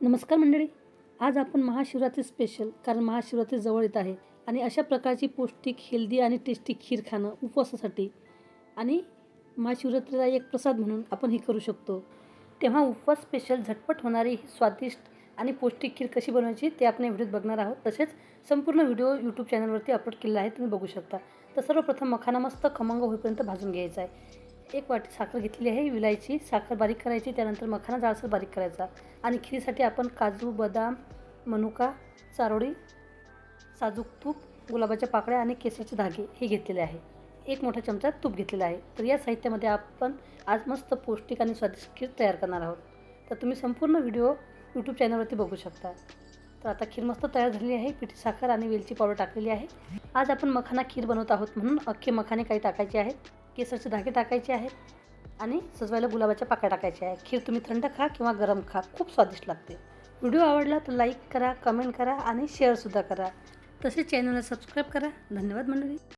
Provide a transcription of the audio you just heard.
नमस्कार मंडळी. आज आपण महाशिवरात्री स्पेशल, कारण महाशिवरात्री जवळ येत आहे आणि अशा प्रकारची पौष्टिक, हेल्दी आणि टेस्टी खीर खाणं उपवासासाठी आणि महाशिवरात्रीला एक प्रसाद म्हणून आपण हे करू शकतो. तेव्हा उपवास स्पेशल झटपट होणारी ही स्वादिष्ट आणि पौष्टिक खीर कशी बनवायची ते आपण या व्हिडिओत बघणार आहोत. तसेच संपूर्ण व्हिडिओ यूट्यूब चॅनलवरती अपलोड केलेला आहे, तुम्ही बघू शकता. तर सर्वप्रथम मखाना मस्त खमंग होईपर्यंत भाजून घ्यायचा आहे. 1 वाटी साखर घेतली आहे, विलायची साखर बारीक करायची, त्यानंतर मखाना जाडसर बारीक करायचा. आणि खीरीसाठी आपण काजू, बदाम, मनुका, चारोळी, साजूक तूप, गुलाबाच्या पाकळ्या आणि केसरचे धागे हे घेतलेले आहे. 1 मोठा चमचा तूप घेतलेला आहे. तर या साहित्यामध्ये आपण आज मस्त पौष्टिक आणि स्वादिष्ट खीर तयार करणार आहोत. तर तुम्ही संपूर्ण व्हिडिओ यूट्यूब चॅनलवरती बघू शकता. तर आता खीर मस्त तयार झालेली आहे. पिठी साखर आणि वेलची पावडर टाकलेली आहे. आज आपण मखाना खीर बनवत आहोत म्हणून अख्खे मखाने काही टाकायचे आहेत, केसरचे धागे टाकायचे आहेत आणि सजवायला गुलाबाच्या पाकळ्या टाकायच्या आहेत. खीर तुम्ही थंड खा किंवा गरम खा, खूप स्वादिष्ट लागते. व्हिडिओ आवडला तर लाईक करा, कमेंट करा आणि शेअरसुद्धा करा. तसेच चॅनलला सबस्क्राईब करा. धन्यवाद मंडळी.